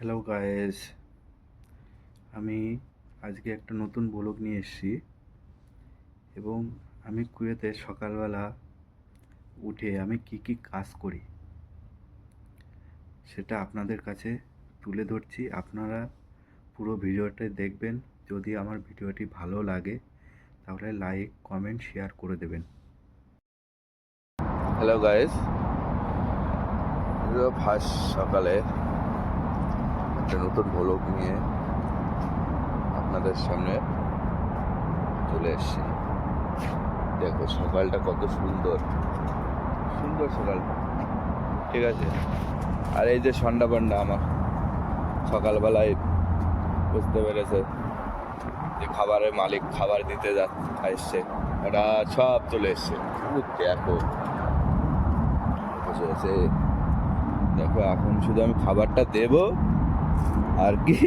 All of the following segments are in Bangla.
হ্যালো গাইস, আমি আজকে একটা নতুন ব্লগ নিয়ে এসেছি এবং আমি কুয়েতে সকালবেলা উঠে আমি কি কাজ করি সেটা আপনাদের কাছে তুলে ধরছি। আপনারা পুরো ভিডিওটা দেখবেন। যদি আমার ভিডিওটি ভালো লাগে তাহলে লাইক, কমেন্ট, শেয়ার করে দেবেন। হ্যালো গাইস, ফার্স্ট সকালে একটা নতুন ব্লগ নিয়ে আপনাদের সামনে চলে এসেছি। দেখো সকালটা কত সুন্দর সুন্দর সকালটা, ঠিক আছে। আর এই যে সন্ধ্যা পান্ডা আমার সকালবেলায় বুঝতে পেরেছে যে খাবারের মালিক খাবার দিতে এসছে, ওটা সব চলে এসছে। দেখো বসে আছে, দেখো এখন শুধু আমি খাবারটা দেব আর কি,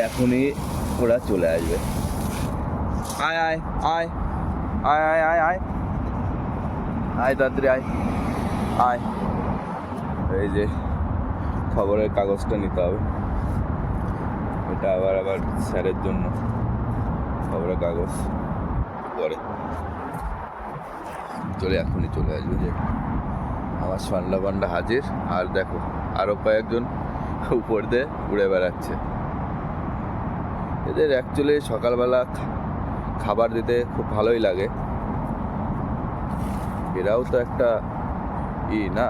এখনই ওরা চলে আসবে। আয় আয় আয় আয় আয় আয় আয় আয় তাড়াতাড়ি আয় আয়। এই যে খবরের কাগজটা নিতে হবে, এটা আবার স্যারের জন্য খবরের কাগজ পরে এখনই চলে আসবে। যে আমার সন্ধ্যা পান্ডা হাজির। আর দেখো আরো কয়েকজন উপর দিয়ে উড়ে বেড়াচ্ছে। এদের অ্যাকচুয়ালি সকালবেলা খাবার দিতে খুব ভালোই লাগে। এরাও তো একটা না,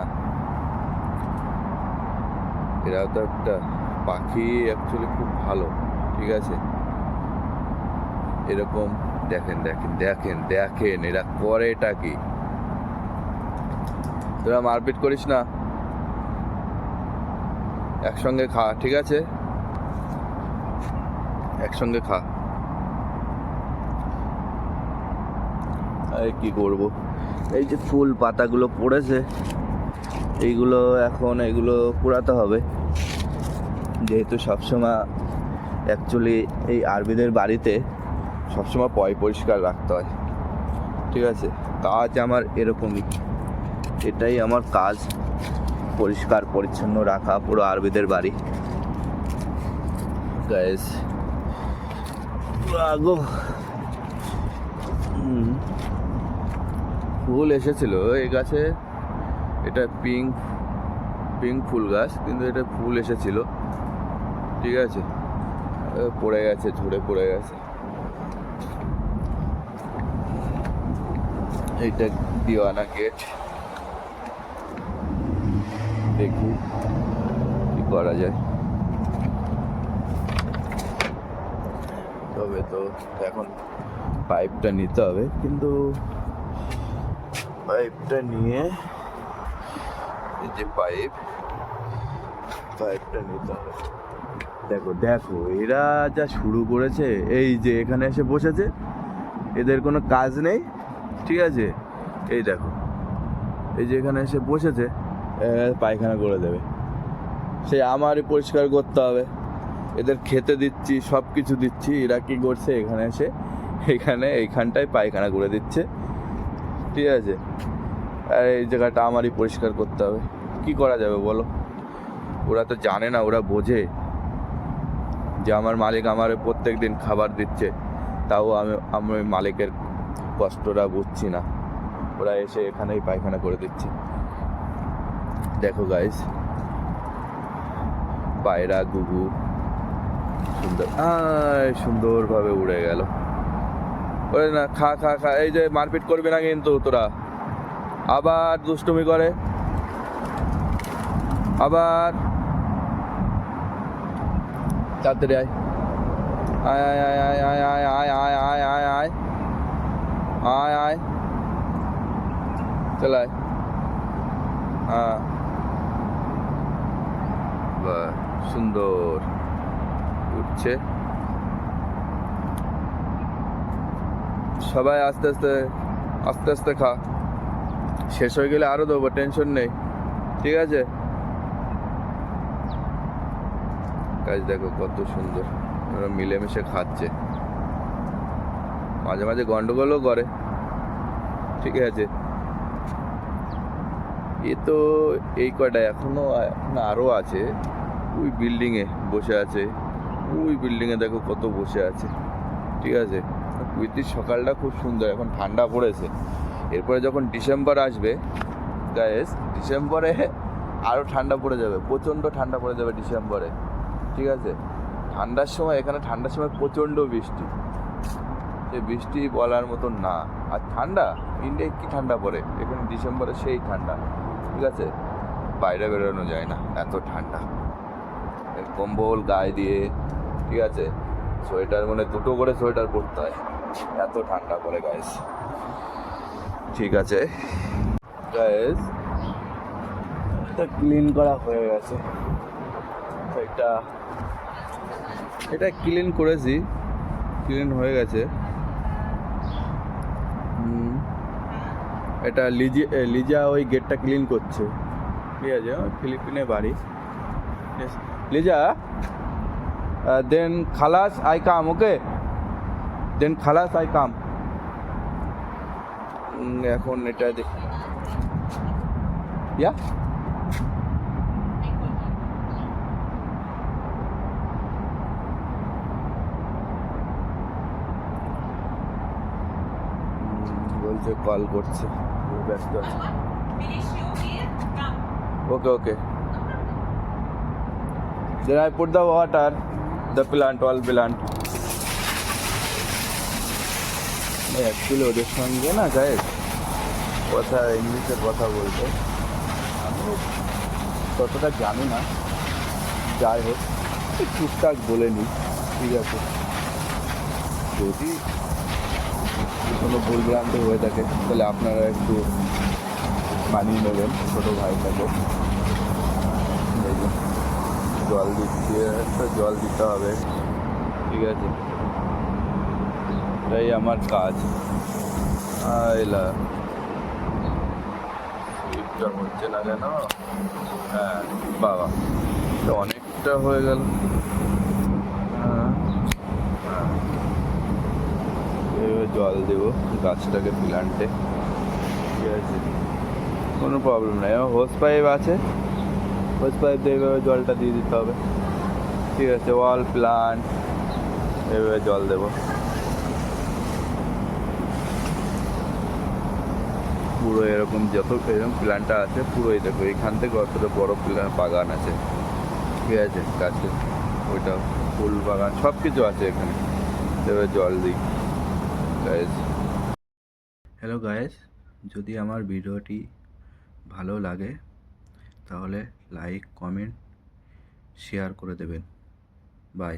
এরাও তো একটা পাখি, অ্যাকচুয়ালি খুব ভালো, ঠিক আছে। এরকম দেখেন দেখেন দেখেন দেখেন এরা করেটা কি। তোরা মারপিট করিস না, একসঙ্গে খা, ঠিক আছে, একসঙ্গে খা। এই কি করব, এই যে ফুল পাতাগুলো পড়েছে এইগুলো এখন এগুলো কুড়াতে হবে, যেহেতু সবসময় অ্যাকচুয়ালি এই আরবিদের বাড়িতে সবসময় পরিষ্কার রাখতে হয়, ঠিক আছে। কাজ আমার এরকমই, এটাই আমার কাজ, পরিষ্কার পরিচ্ছন্ন রাখা পুরো আরবিদের বাড়ি। গাইস আগো ফুল এসেছিল এই গাছে, এটা পিঙ্ক ফুল গাছ, কিন্তু এটা ফুল এসেছিল, ঠিক আছে, পড়ে গেছে, ঝরে পড়ে গেছে। এইটা দিওয়ানা গেট, দেখি কি করা যায়। তবে তো এখন পাইপটা নিতে হবে, কিন্তু পাইপটা নিয়ে এই যে পাইপটা নিতে হবে। দেখো দেখো এরা যা শুরু করেছে, এই যে এখানে এসে বসেছে, এদের কোনো কাজ নেই, ঠিক আছে। এই দেখো এই যে এখানে এসে বসেছে, পায়খানা করে দেবে, সে আমারই পরিষ্কার করতে হবে। এদের খেতে দিচ্ছি, সব কিছু দিচ্ছি, এরা কি করছে এখানে এসে এইখানটায় পায়খানা করে দিচ্ছে, ঠিক আছে। আর এই জায়গাটা আমারই পরিষ্কার করতে হবে, কি করা যাবে বলো। ওরা তো জানে না, ওরা বোঝে যে আমার মালিক আমার প্রত্যেক দিন খাবার দিচ্ছে, তাও আমি মালিকের কষ্টটা বুঝছি না, ওরা এসে এখানেই পায়খানা করে দিচ্ছে। দেখো গাইস, পায়রা গুগু সুন্দরভাবে উড়ে গেল। ওরে না, খা খা খা, এই যে মারপিট করবি না কিন্তু তোরা, আবার দুষ্টুমি করে, আবার তাড়াতাড়ি আয় আয় আয় আয় আয় আয় আয় আয় আয় আয় আয় আয় চল আয়। হ্যাঁ সুন্দর উঠছে। সবাই আস্তে আস্তে আস্তে আস্তে খা, শেষ হয়ে গেলে আরো দেবো, টেনশন নেই, ঠিক আছে। গাছ দেখো কত সুন্দর, ওরা মিলেমিশে খাচ্ছে, মাঝে মাঝে গন্ডগোলও করে, ঠিক আছে। এ তো এই কয়টা, এখনো আরো আছে, ওই বিল্ডিংয়ে বসে আছে, ওই বিল্ডিংয়ে দেখো কত বসে আছে, ঠিক আছে। কুয়েতের সকালটা খুব সুন্দর, এখন ঠান্ডা পড়েছে। এরপরে যখন ডিসেম্বর আসবে গাইস, ডিসেম্বরে আরও ঠান্ডা পড়ে যাবে, প্রচণ্ড ঠান্ডা পড়ে যাবে ডিসেম্বরে, ঠিক আছে। ঠান্ডার সময় এখানে ঠান্ডার সময় প্রচণ্ড বৃষ্টি, সে বৃষ্টি বলার মতন না। আর ঠান্ডা, ইন্ডিয়ায় কী ঠান্ডা পড়ে, এখানে ডিসেম্বরে সেই ঠান্ডা, ঠিক আছে। বাইরে বেরোনো যায় না, এত ঠান্ডা। কম্বল গায়ে দিয়ে, ঠিক আছে, সোয়েটার মানে দুটো করে সোয়েটার পরতে হয়, এত ঠান্ডা পড়ে গাইস, ঠিক আছে। গাইস এটা ক্লিন করা হয়ে গেছে, এটা ক্লিন করেছি, ক্লিন হয়ে গেছে। এটা লিজা ওই গেটটা ক্লিন করছে, ঠিক আছে। ফিলিপিনে বাড়ি। লিজা, দেন খালাস আই কাম, ওকে, দেন খালাস আই কাম। এখন এটা দেখ, ইয়া বলছে কল করছে, ব্যস্ত আছে। ওকে ওকে, then I put the water, the plant, all plant. Actually ওদের সঙ্গে না গাইস কথা, ইংলিশে কথা বলতে আমি ততটা জানি না, যাই হোক টুকটাক বলে নিই, ঠিক আছে। যদি কোনো ভুলভ্রান্তি হয়ে থাকে তাহলে আপনারা একটু মানিয়ে নেবেন ছোটো ভাইটাকে। জল দিচ্ছি, একটা জল দিতে হবে, ঠিক আছে, এটাই আমার কাজ। এলা সুইচটা হচ্ছে না কেন? হ্যাঁ বাবা, এটা অনেকটা হয়ে গেল। এইভাবে জল দেবো গাছটাকে, প্ল্যান্টে, ঠিক আছে, কোনো প্রবলেম নেই। আমার হোস পাইপ আছে, হোস পাইপ দিয়ে এইভাবে জলটা দিয়ে দিতে হবে, ঠিক আছে। অল প্লান্ট এইভাবে জল দেবো। পুরো এরকম যত এরকম প্ল্যান্টটা আছে পুরোই দেখো, এখান থেকে অতটা বড় বাগান আছে, ঠিক আছে, গাছে ওইটা ফুল বাগান সব কিছু আছে এখানে, এবার জল দিই গাইস। হ্যালো গাইস, যদি আমার ভিডিওটি ভালো লাগে তাহলে লাইক, কমেন্ট, শেয়ার করে দেবেন। বাই।